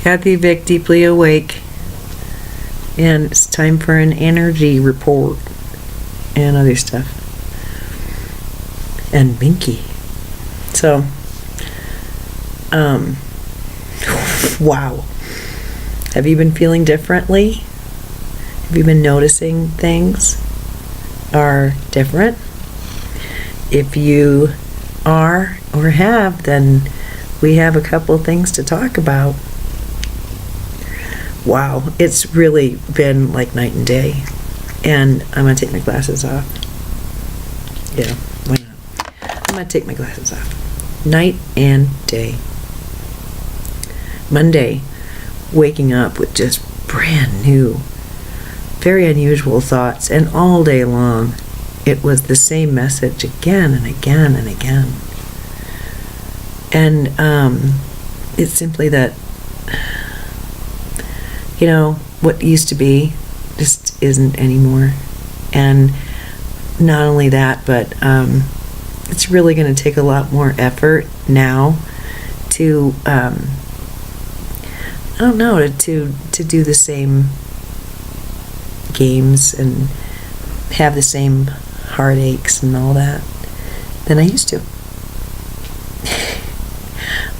Kathy Vick, deeply awake. And it's time for an energy report and other stuff. And Binky. So, wow. Have you been feeling differently? Have you been noticing things are different? If you are or have, then we have a couple things to talk about. Wow, it's really been like night and day. And I'm going to take my glasses off. Yeah, why not? I'm going to take my glasses off. Night and day. Monday, waking up with just brand new, very unusual thoughts. And all day long, it was the same message again and again and again. And it's simply that, you know, what used to be just isn't anymore. And not only that, but it's really going to take a lot more effort now to, I don't know, to do the same games and have the same heartaches and all that than I used to.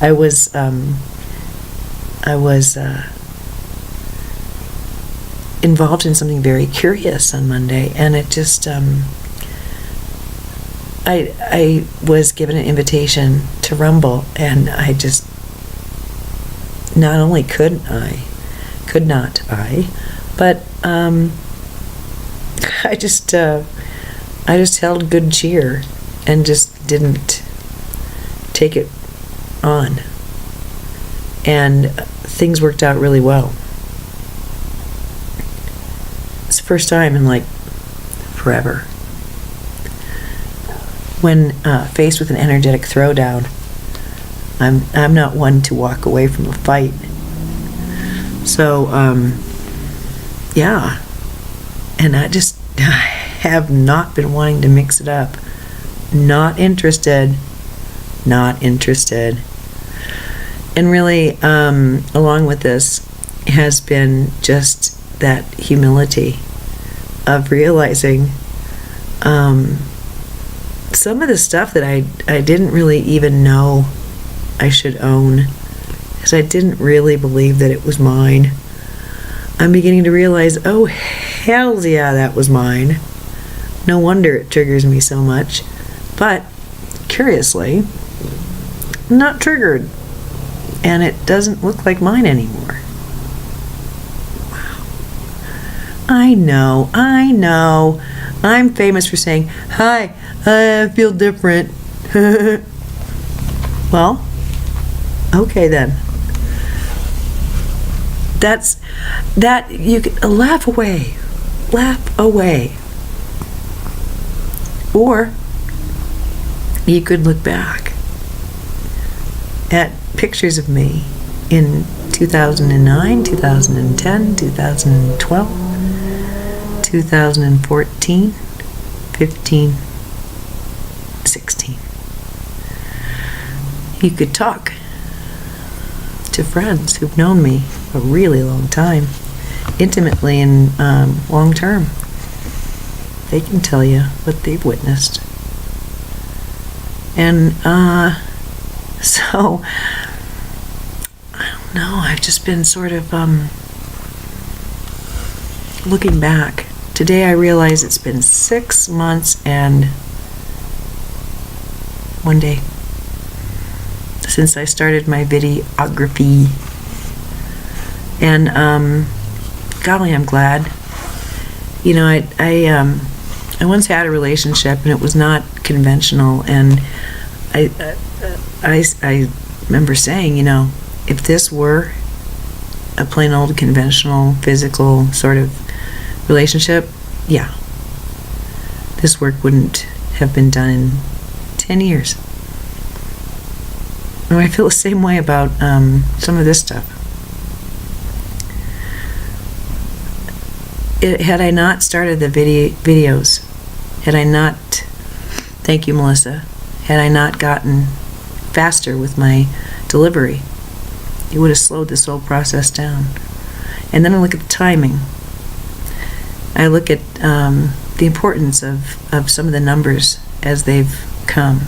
I was involved in something very curious on Monday, and it just I was given an invitation to Rumble, and I just not only could not I, but I just held good cheer and just didn't take it on, and things worked out really well. It's the first time in like forever when faced with an energetic throwdown. I'm not one to walk away from a fight, so yeah, and I have not been wanting to mix it up. Not interested. And really, along with this has been just that humility of realizing some of the stuff that I didn't really even know I should own, because I didn't really believe that it was mine. I'm beginning to realize, oh, hell yeah, that was mine. No wonder it triggers me so much. But, curiously, I'm not triggered. And it doesn't look like mine anymore. Wow. I know. I'm famous for saying, hi, I feel different. Well, okay then. That you can laugh away. Or you could look back at pictures of me in 2009, 2010, 2012, 2014, 15, 16. You could talk to friends who've known me a really long time, intimately and long term. They can tell you what they've witnessed. And so I don't know, I've just been sort of looking back. Today I realize it's been 6 months and 1 day since I started my videography. And golly, I'm glad. You know, I once had a relationship and it was not conventional, and I remember saying, you know, if this were a plain old conventional physical sort of relationship, yeah, this work wouldn't have been done in 10 years. And I feel the same way about some of this stuff. Had I not started the videos, had I not, thank you, Melissa, had I not gotten faster with my delivery, it would have slowed this whole process down. And then I look at the timing. I look at the importance of some of the numbers as they've come.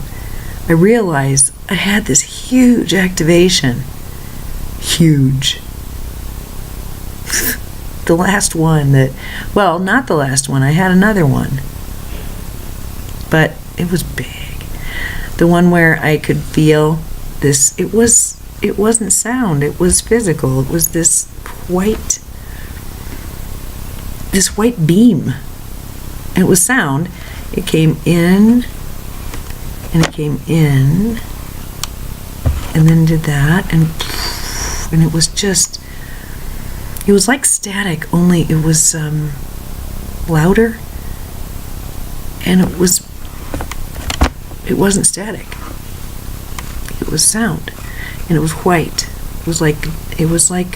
I realize I had this huge activation. Huge. The last one well, not the last one. I had another one. But it was big. The one where I could feel this, it wasn't sound, it was physical. It was this white beam. And it was sound. It came in, and it came in, and then did that, and it was just, it was like static, only it was louder, and it wasn't static. It was sound, and it was white. It was like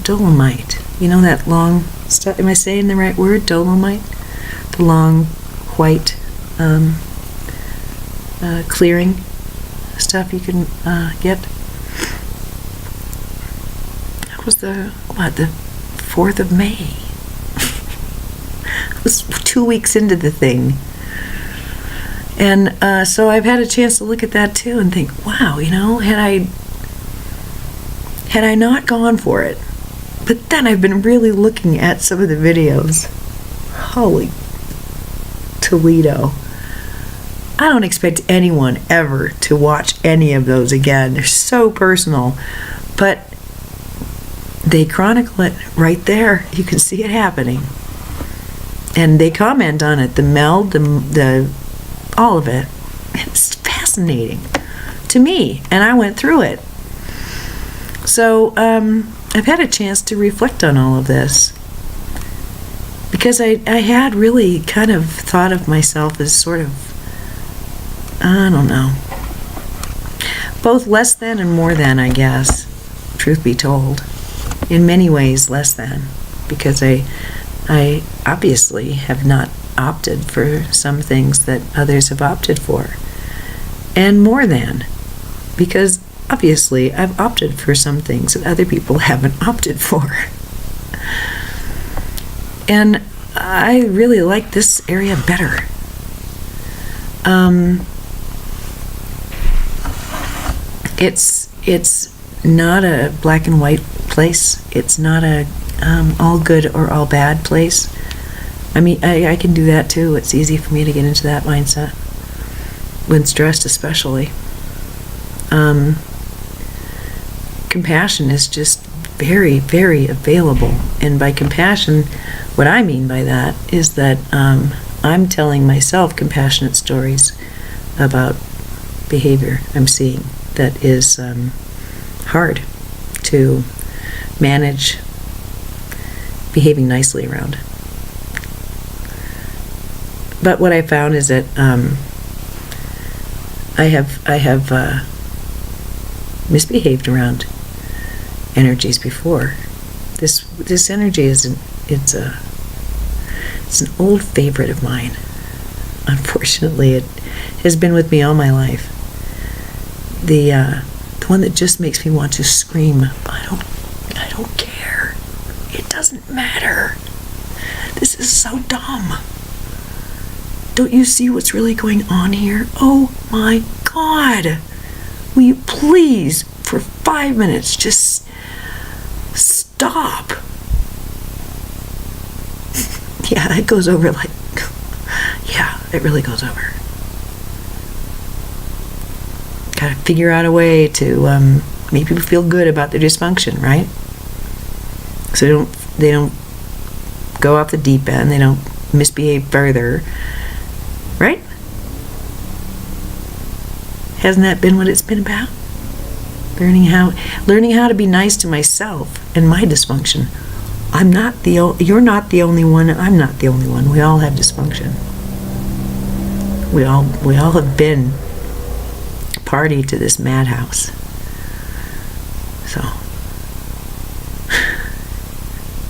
dolomite. You know that long stuff? Am I saying the right word? Dolomite? The long white clearing stuff you can get. That was the 4th of May. It was 2 weeks into the thing. And so I've had a chance to look at that too and think, wow, had I not gone for it. But then I've been really looking at some of the videos. Holy Toledo. I don't expect anyone ever to watch any of those again. They're so personal. But they chronicle it right there. You can see it happening. And they comment on it, the meld, the all of it. It's fascinating to me, and I went through it. So I've had a chance to reflect on all of this, because I had really kind of thought of myself as sort of, I don't know, both less than and more than, I guess, truth be told. In many ways less than, because I obviously have not opted for some things that others have opted for. And more than, because obviously I've opted for some things that other people haven't opted for. And I really like this area better. It's not a black and white place. It's not a all good or all bad place. I mean, I can do that too. It's easy for me to get into that mindset, when stressed especially. Compassion is just very, very available. And by compassion, what I mean by that is that I'm telling myself compassionate stories about behavior I'm seeing that is hard to manage behaving nicely around. But what I found is that I have misbehaved around energies before. This energy it's an old favorite of mine. Unfortunately, it has been with me all my life. The one that just makes me want to scream. I don't care. It doesn't matter. This is so dumb. Don't you see what's really going on here? Oh my God. Will you please, for 5 minutes, just stop? Yeah, it goes over like, yeah, it really goes over. Gotta figure out a way to make people feel good about their dysfunction, right? So they don't go off the deep end, they don't misbehave further, right? Hasn't that been what it's been about? Learning how to be nice to myself and my dysfunction. You're not the only one, I'm not the only one. We all have dysfunction. We all have been party to this madhouse. So,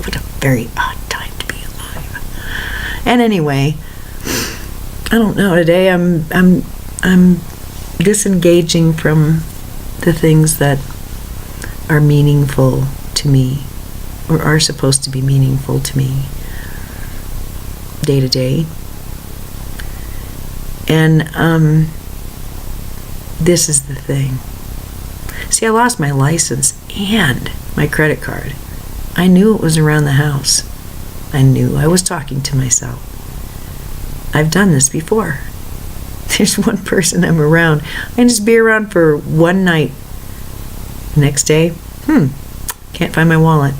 what a very odd time to be alive. And anyway, I don't know. Today I'm disengaging from the things that are meaningful to me, or are supposed to be meaningful to me, day to day. And this is the thing. See, I lost my license and my credit card. I knew it was around the house. I knew I was talking to myself. I've done this before. There's one person I'm around. I can just be around for one night. Next day, can't find my wallet.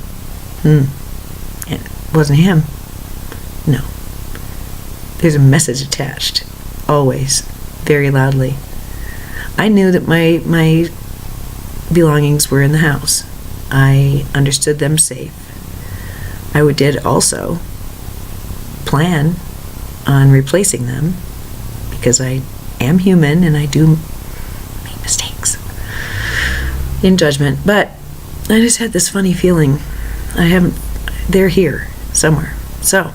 It wasn't him. No. There's a message attached. Always. Very loudly. I knew that my belongings were in the house. I understood them safe. I did also plan on replacing them, because I am human and I do make mistakes in judgment. But I just had this funny feeling. They're here somewhere. So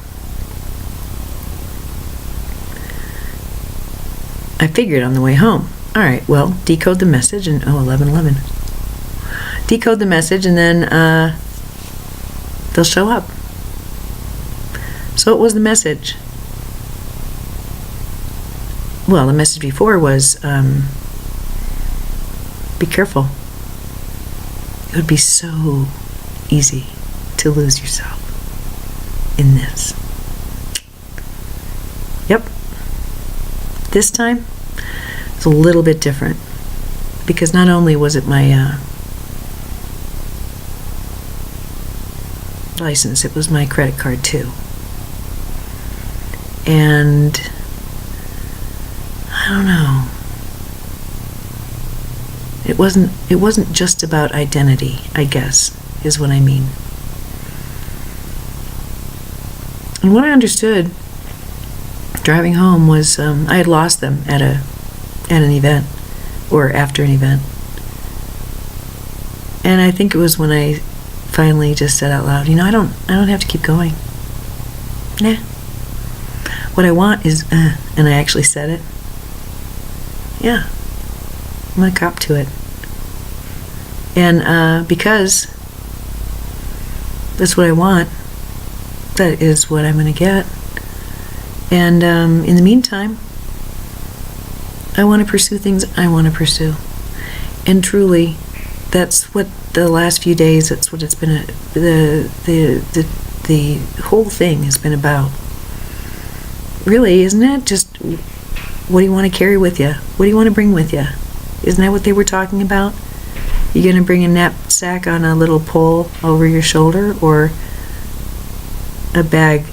I figured on the way home, all right, well, decode the message and 11:11. Decode the message and then they'll show up. So what was the message? Well, the message before was, be careful. It would be so easy to lose yourself in this. Yep. This time, it's a little bit different. Because not only was it my license, it was my credit card too. And I don't know. It wasn't just about identity, I guess, is what I mean. And what I understood driving home was I had lost them at an event, or after an event. And I think it was when I finally just said out loud, I don't have to keep going. Nah. What I want is, and I actually said it. Yeah. I'm going to cop to it. And because that's what I want, that is what I'm going to get. And in the meantime, I want to pursue things I want to pursue. And truly, that's what the last few days, that's what it's been, the whole thing has been about. Really, isn't it? Just, what do you want to carry with you? What do you want to bring with you? Isn't that what they were talking about? You going to bring a knapsack on a little pole over your shoulder, or a bag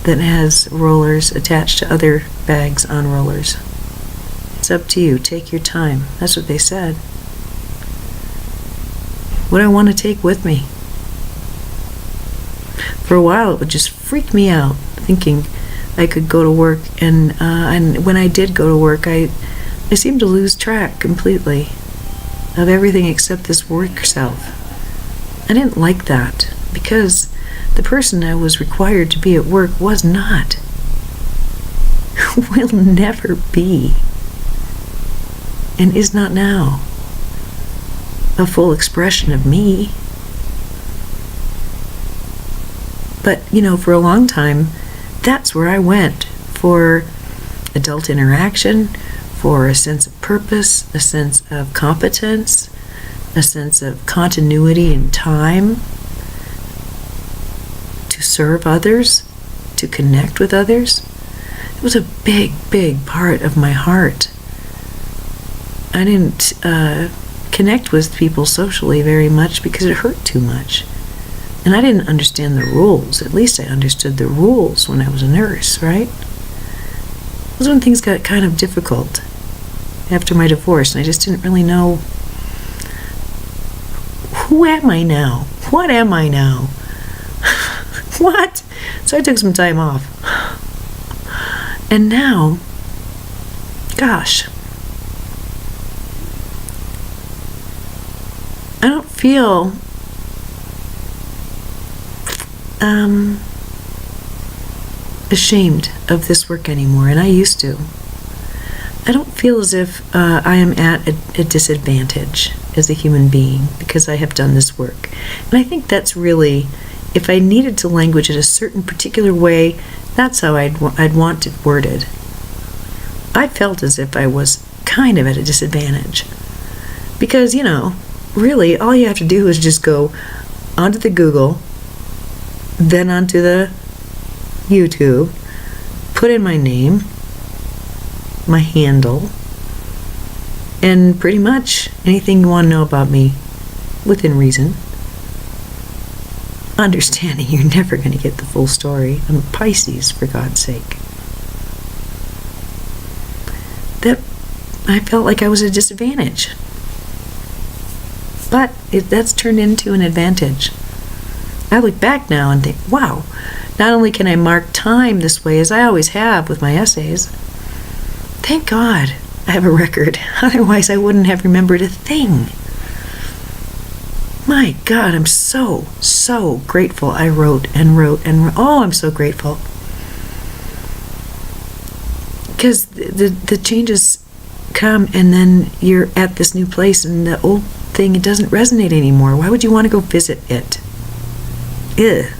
that has rollers attached to other bags on rollers? It's up to you. Take your time. That's what they said. What do I want to take with me? For a while, it would just freak me out, thinking I could go to work, and when I did go to work, I seemed to lose track completely of everything except this work self. I didn't like that, because the person I was required to be at work was not, will never be, and is not now, a full expression of me. But, for a long time, that's where I went for adult interaction, for a sense of purpose, a sense of competence, a sense of continuity in time, to serve others, to connect with others. It was a big, big part of my heart. I didn't connect with people socially very much because it hurt too much. And I didn't understand the rules. At least I understood the rules when I was a nurse, right? It was when things got kind of difficult after my divorce, and I just didn't really know, who am I now? What am I now? What? So I took some time off. And now, gosh, I don't feel ashamed of this work anymore, and I used to. I don't feel as if I am at a disadvantage as a human being because I have done this work. And I think that's really, if I needed to language it a certain particular way, that's how I'd want it worded. I felt as if I was kind of at a disadvantage. Because, really, all you have to do is just go onto the Google, then onto the YouTube, put in my name, my handle, and pretty much anything you want to know about me within reason. Understanding you're never going to get the full story. I'm a Pisces, for God's sake. That I felt like I was at a disadvantage. But that's turned into an advantage. I look back now and think, wow, not only can I mark time this way as I always have with my essays, thank God I have a record. Otherwise I wouldn't have remembered a thing. My God, I'm so, so grateful I wrote and wrote and wrote. Oh, I'm so grateful. Because the changes come and then you're at this new place and the old thing, it doesn't resonate anymore. Why would you want to go visit it? Ugh.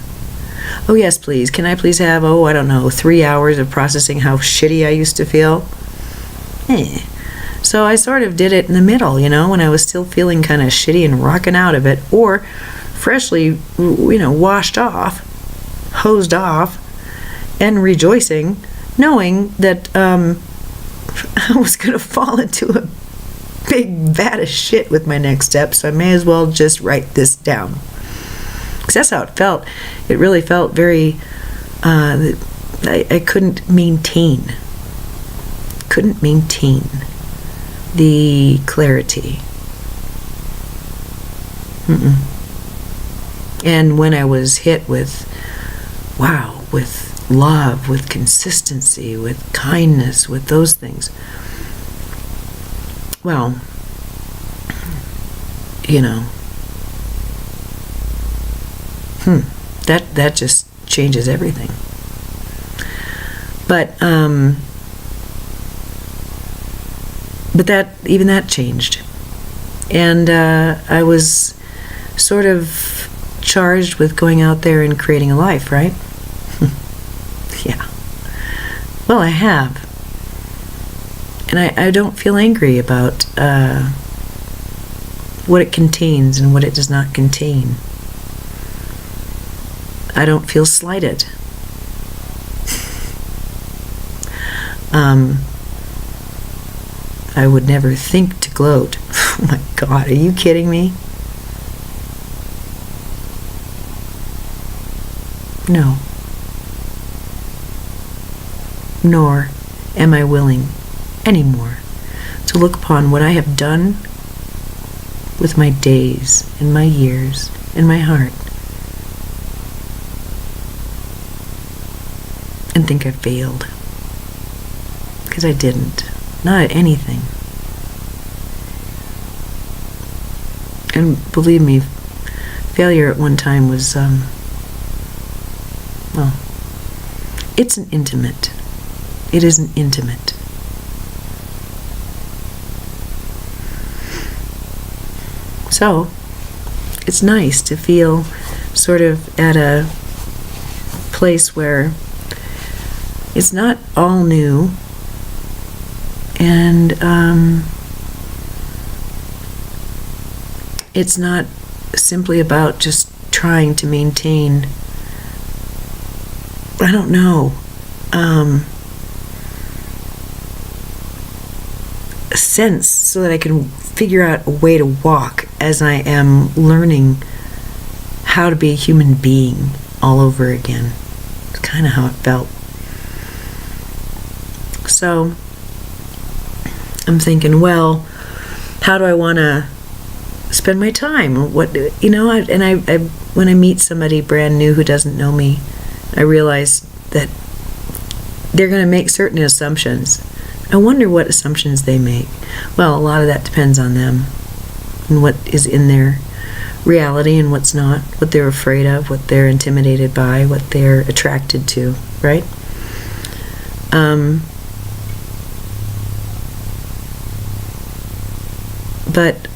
Oh, yes, please. Can I please have, 3 hours of processing how shitty I used to feel? So I sort of did it in the middle, when I was still feeling kind of shitty and rocking out of it, or freshly, washed off, hosed off, and rejoicing, knowing that I was going to fall into a big vat of shit with my next step, so I may as well just write this down. Because that's how it felt. It really felt very, I couldn't maintain the clarity. And when I was hit with love, with consistency, with kindness, with those things, well, that just changes everything. But even that changed. And I was sort of charged with going out there and creating a life, right? Yeah. Well, I have. And I don't feel angry about what it contains and what it does not contain. I don't feel slighted. I would never think to gloat. Oh my God, are you kidding me? No. Nor am I willing anymore to look upon what I have done with my days and my years and my heart and think I failed. Because I didn't. Not at anything. And believe me, failure at one time was, it's an intimate. It is an intimate. So, it's nice to feel sort of at a place where it's not all new, and it's not simply about just trying to maintain, I don't know, a sense so that I can figure out a way to walk as I am learning how to be a human being all over again. It's kind of how it felt. So I'm thinking, well, how do I want to spend my time? What, when I meet somebody brand new who doesn't know me, I realize that they're going to make certain assumptions. I wonder what assumptions they make. Well, a lot of that depends on them and what is in their reality and what's not, what they're afraid of, what they're intimidated by, what they're attracted to, right? But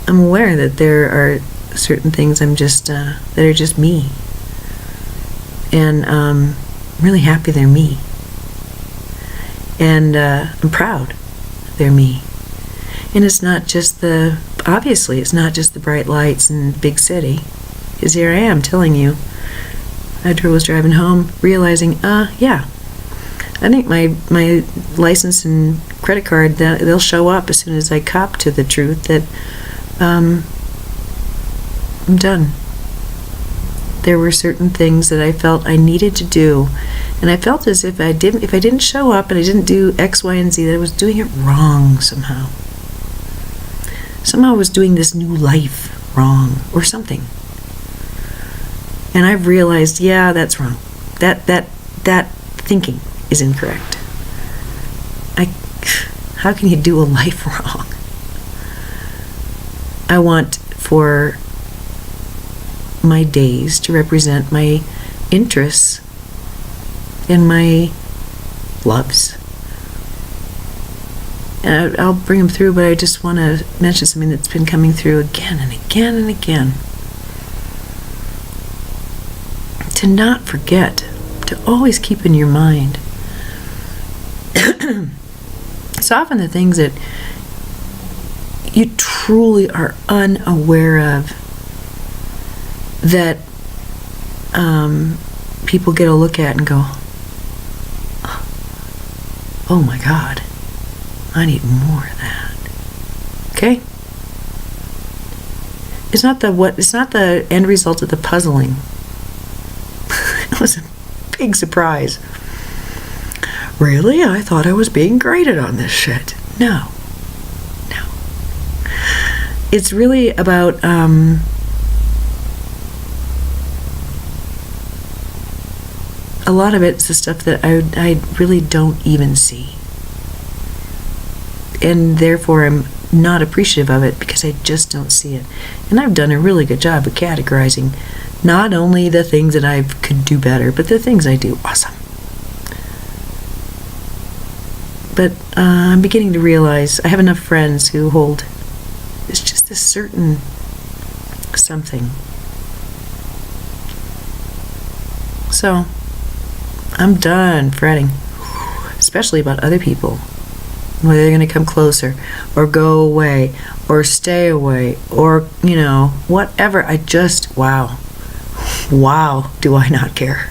I'm aware that there are certain things that are just me. And I'm really happy they're me. And I'm proud they're me. And it's not just obviously, it's not just the bright lights and big city. Because here I am telling you. I was driving home realizing, yeah, I think my license and credit card, they'll show up as soon as I cop to the truth that I'm done. There were certain things that I felt I needed to do, and I felt as if I didn't show up and I didn't do X, Y, and Z, that I was doing it wrong somehow. Somehow I was doing this new life wrong or something. And I've realized, yeah, that's wrong. That thinking is incorrect. How can you do a life wrong? I want for my days to represent my interests and my loves. And I'll bring them through, but I just want to mention something that's been coming through again and again and again. To not forget, to always keep in your mind. It's often the things that you truly are unaware of that people get a look at and go, oh my God, I need more of that. Okay? It's not the end result of the puzzling. It was a big surprise. Really? I thought I was being graded on this shit. No. It's really about a lot of it's the stuff that I really don't even see. And therefore I'm not appreciative of it because I just don't see it. And I've done a really good job of categorizing not only the things that I could do better, but the things I do awesome. But I'm beginning to realize I have enough friends who hold it's just a certain something. So I'm done fretting, especially about other people, whether they're going to come closer or go away or stay away or, whatever. I just, wow, do I not care.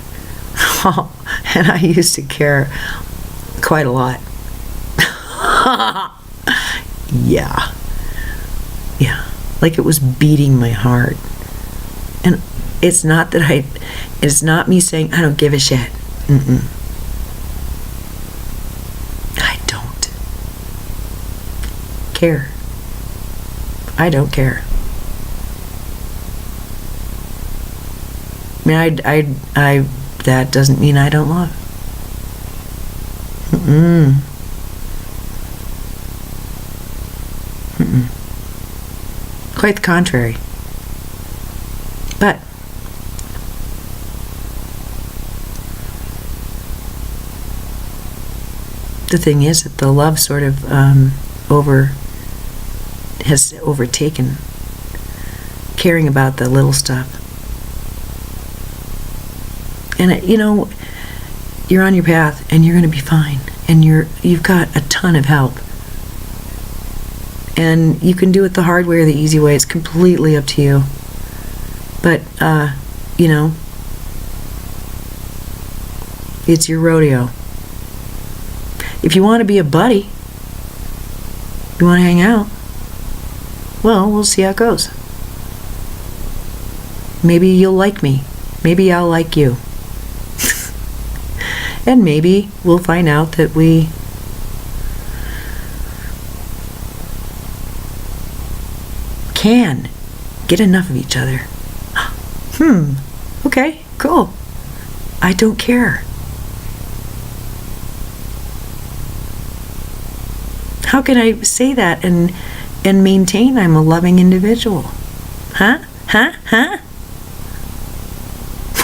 And I used to care quite a lot. Yeah, like it was beating my heart. And it's not me saying I don't give a shit. I don't care. I don't care. I mean, I that doesn't mean I don't love. Quite the contrary. But the thing is that the love sort of has overtaken caring about the little stuff. And you're on your path and you're going to be fine, and you've got a ton of help. And you can do it the hard way or the easy way. It's completely up to you. But, it's your rodeo. If you want to be a buddy, you want to hang out, well, we'll see how it goes. Maybe you'll like me. Maybe I'll like you. And maybe we'll find out that we can get enough of each other. Okay, cool. I don't care. How can I say that and maintain I'm a loving individual? Huh?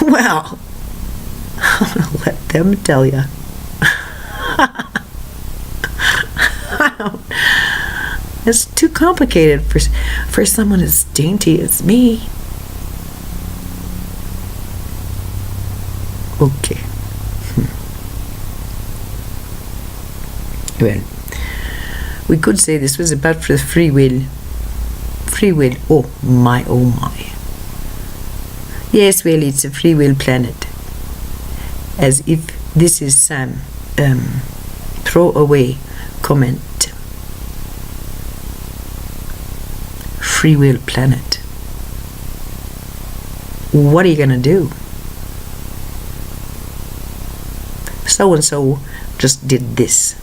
Well, I'm going to let them tell you. It's too complicated for someone as dainty as me. Okay. Well, we could say this was about the free will. Free will. Oh my, oh my. Yes, well, it's a free will planet. As if this is some throwaway comment. Free will planet. What are you gonna do? So and so just did this.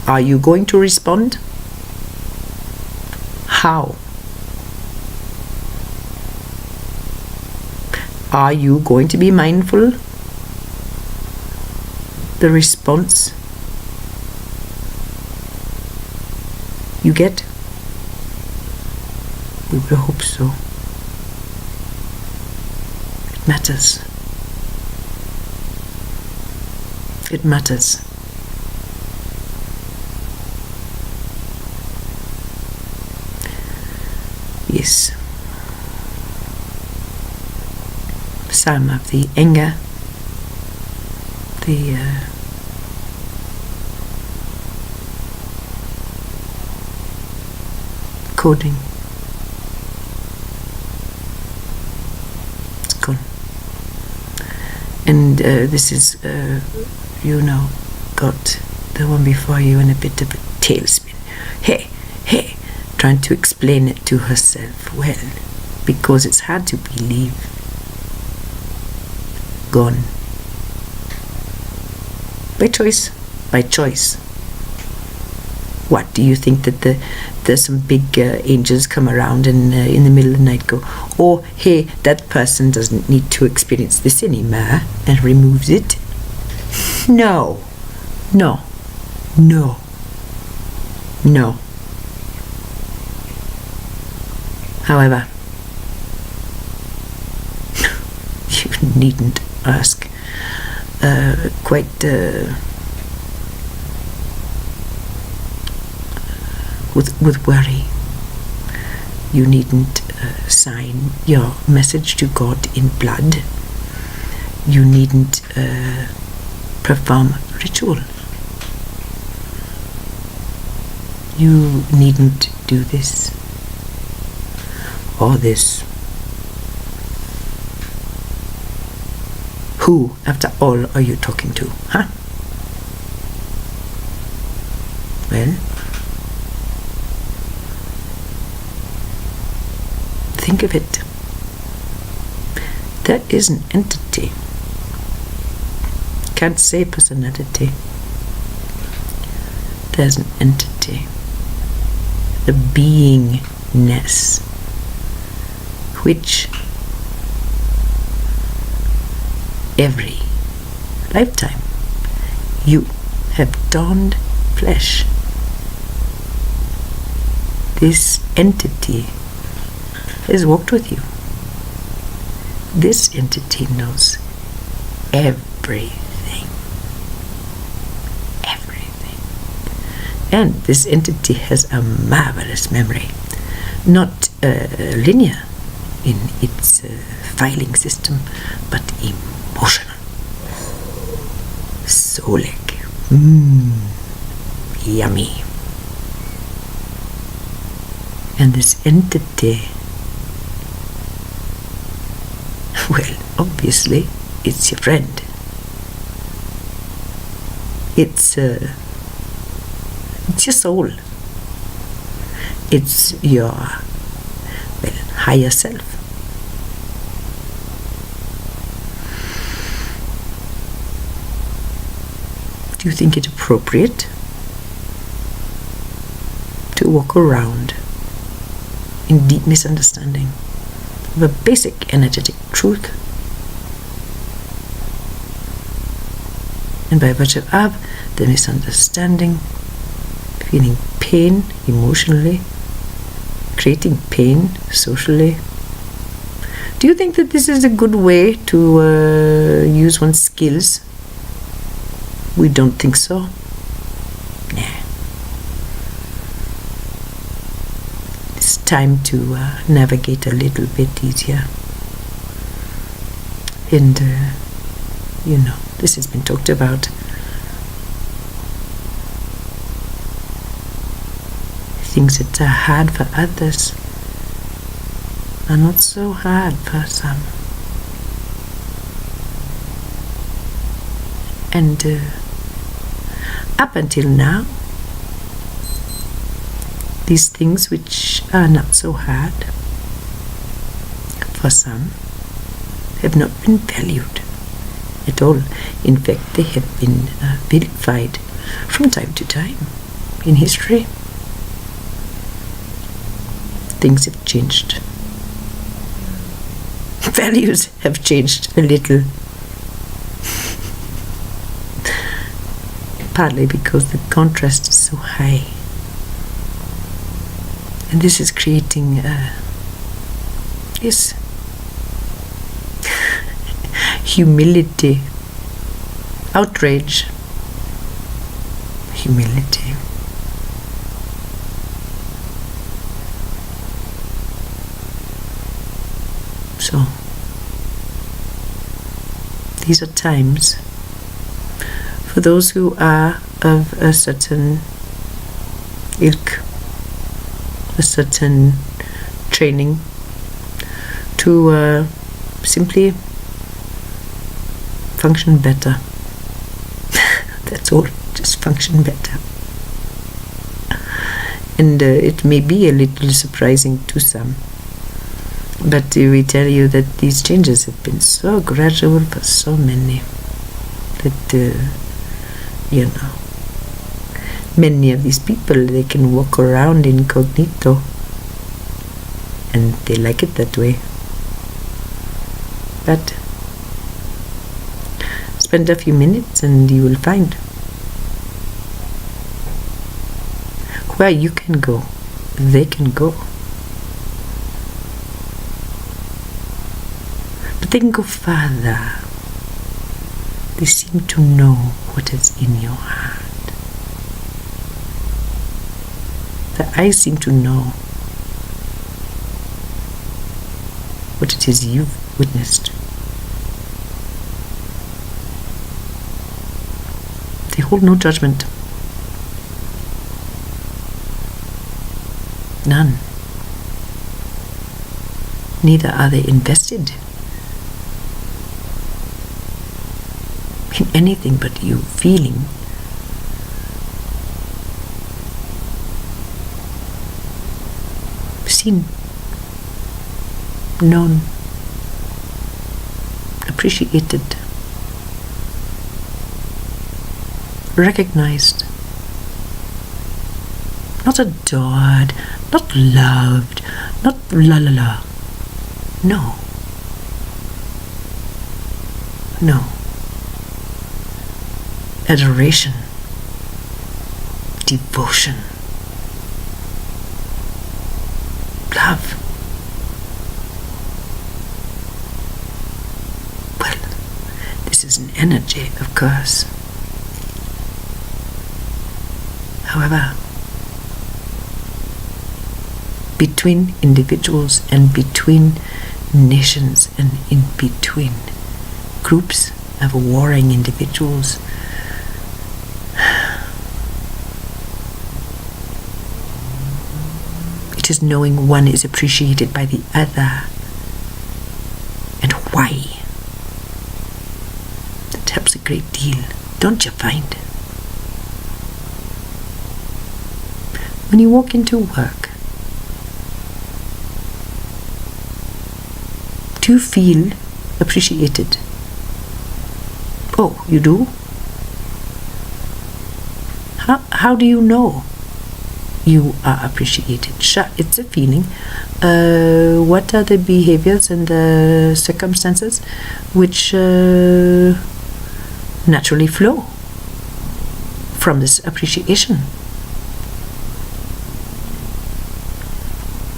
Are you going to respond? How? Are you going to be mindful? The response you get? We would hope so. It matters. It matters. Yes. Some of the anger, the coding, it's gone. And this is, got the one before you in a bit of a tailspin. Hey, trying to explain it to herself. Well, because it's hard to believe. Gone. By choice. What, do you think that there's some big angels come around and in the middle of the night go, oh, hey, that person doesn't need to experience this anymore, and removes it? No. However, you needn't ask quite with worry. You needn't sign your message to God in blood. You needn't perform ritual. You needn't do this or this. Who, after all, are you talking to, huh? Well, think of it. That is an entity. Can't say personality. There's an entity. The beingness, which every lifetime you have donned flesh. This entity has walked with you. This entity knows everything. And this entity has a marvelous memory, not linear in its filing system, but emotional. Soulic. Yummy. And this entity, well, obviously, it's your friend. It's your soul. It's your, higher self. Do you think it appropriate to walk around in deep misunderstanding of a basic energetic truth? And by virtue of the misunderstanding, feeling pain emotionally, creating pain socially. Do you think that this is a good way to use one's skills? We don't think so. Nah. it's time to navigate a little bit easier. And, this has been talked about. Things that are hard for others are not so hard for some. And up until now, these things which are not so hard for some have not been valued at all. In fact, they have been vilified from time to time in history. Things have changed. Values have changed a little. Partly because the contrast is so high. And this is creating humility, outrage, humility. So, these are times for those who are of a certain ilk, a certain training, to simply function better. That's all, just function better. And it may be a little surprising to some, but we tell you that these changes have been so gradual for so many that many of these people, they can walk around incognito and they like it that way. But spend a few minutes and you will find where you can go, they can go. But they can go further. They seem to know what is in your heart. The eyes seem to know what it is you've witnessed. They hold no judgment. None. Neither are they invested in anything but you feeling. Seen, known, appreciated, recognized, not adored, not loved, not la la la. No. No. Adoration, devotion, love. Well, this is an energy, of course. However, between individuals and between nations and in between groups of warring individuals, it is knowing one is appreciated by the other and why. That helps a great deal, don't you find? When you walk into work, do you feel appreciated? Oh, you do? How do you know you are appreciated? Sure, it's a feeling. What are the behaviors and the circumstances which naturally flow from this appreciation?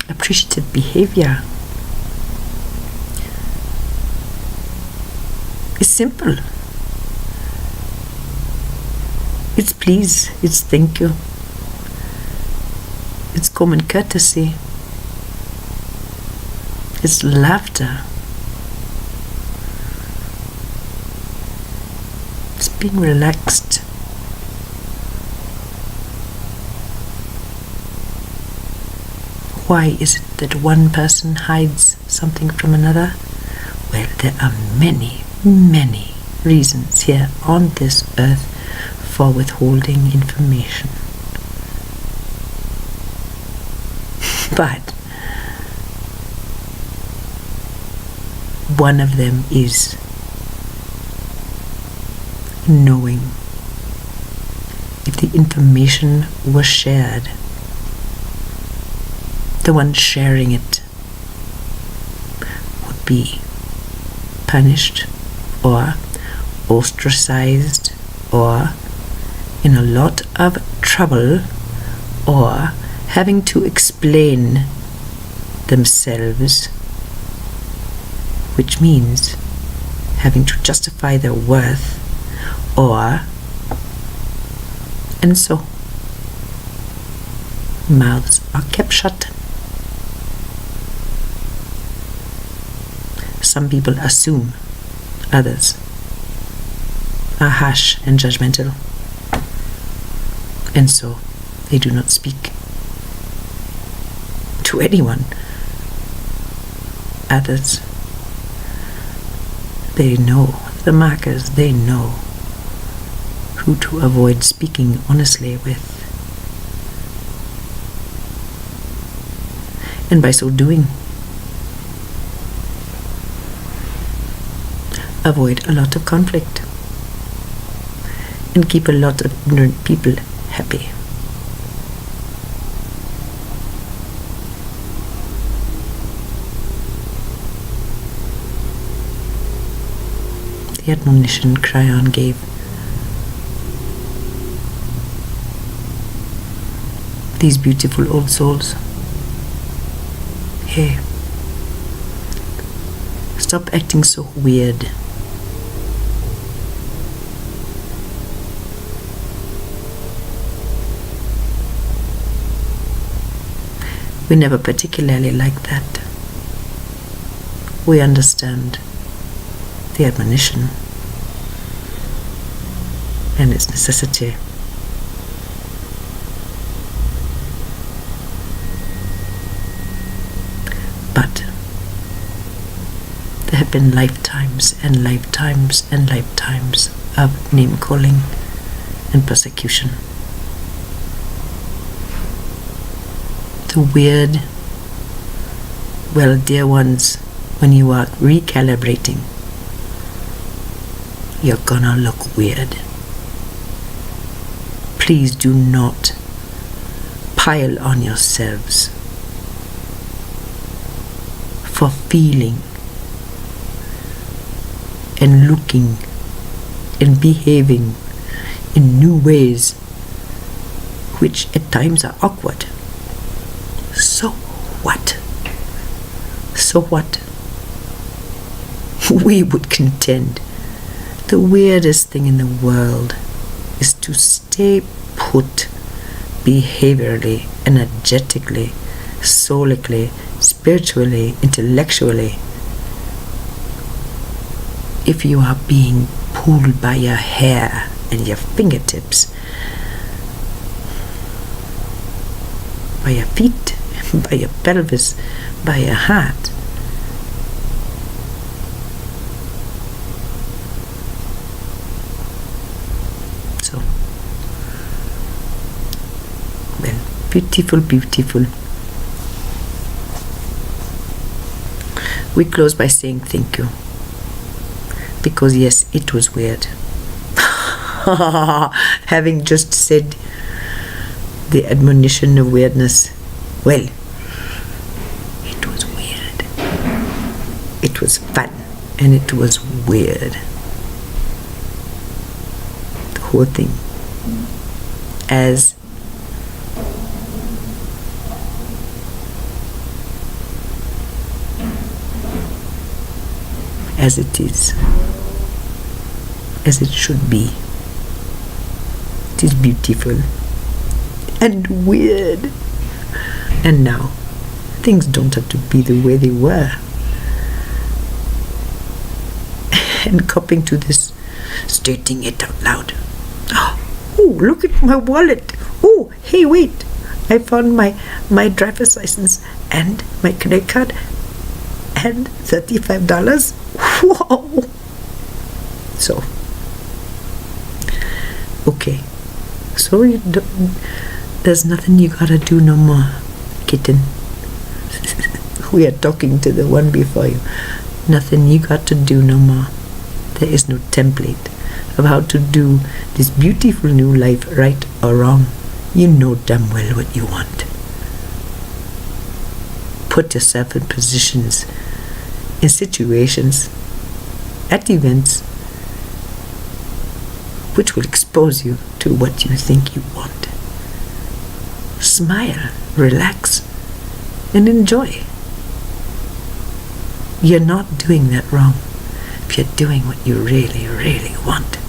Appreciative behavior is simple. It's please, it's thank you, it's common courtesy, It's laughter. It's being relaxed. Why is it that one person hides something from another? Well, there are many, many reasons here on this earth for withholding information. But one of them is knowing if the information was shared, the one sharing it would be punished or ostracized or in a lot of trouble or having to explain themselves, which means having to justify their worth, and so mouths are kept shut. Some people assume, others are harsh and judgmental, and so they do not speak to anyone. Others, they know the markers, they know who to avoid speaking honestly with. And by so doing, avoid a lot of conflict and keep a lot of ignorant people happy. The admonition Cryon gave these beautiful old souls. Hey, stop acting so weird. We never particularly like that. We understand the admonition and its necessity. But there have been lifetimes and lifetimes and lifetimes of name-calling and persecution. The weird, well, dear ones, when you are recalibrating, you're gonna look weird. Please do not pile on yourselves for feeling and looking and behaving in new ways which at times are awkward. So what? So what? We would contend the weirdest thing in the world is to stay put behaviorally, energetically, soulically, spiritually, intellectually. If you are being pulled by your hair and your fingertips, by your feet, by your pelvis, by your heart, so, well, beautiful, beautiful. We close by saying thank you, because yes, it was weird. Having just said the admonition of weirdness, well, it was weird. It was fun and it was weird. The whole thing. As it is, as it should be. It is beautiful and weird. And now, things don't have to be the way they were. and copying to this, stating it out loud. Oh, look at my wallet. Oh, hey, wait. I found my driver's license and my credit card and $35. Whoa. So, okay. So there's nothing you gotta do no more, kitten. We are talking to the one before you. Nothing you got to do no more. There is no template of how to do this beautiful new life, right or wrong. You know damn well what you want. Put yourself in positions, in situations, at events which will expose you to what you think you want. Smile, relax, and enjoy. You're not doing that wrong if you're doing what you really, really want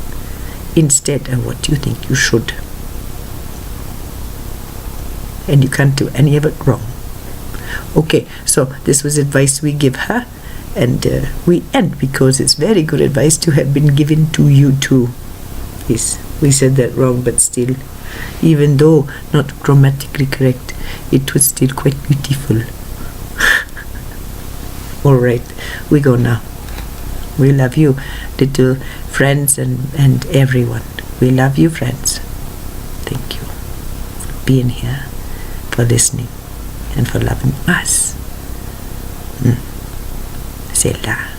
instead of what you think you should. And you can't do any of it wrong. Okay, so this was advice we give her, and we end because it's very good advice to have been given to you too. Yes, we said that wrong, but still, even though not grammatically correct, it was still quite beautiful. All right, we go now. We love you, little friends and everyone. We love you, friends. Thank you for being here, for listening, and for loving us. C'est là.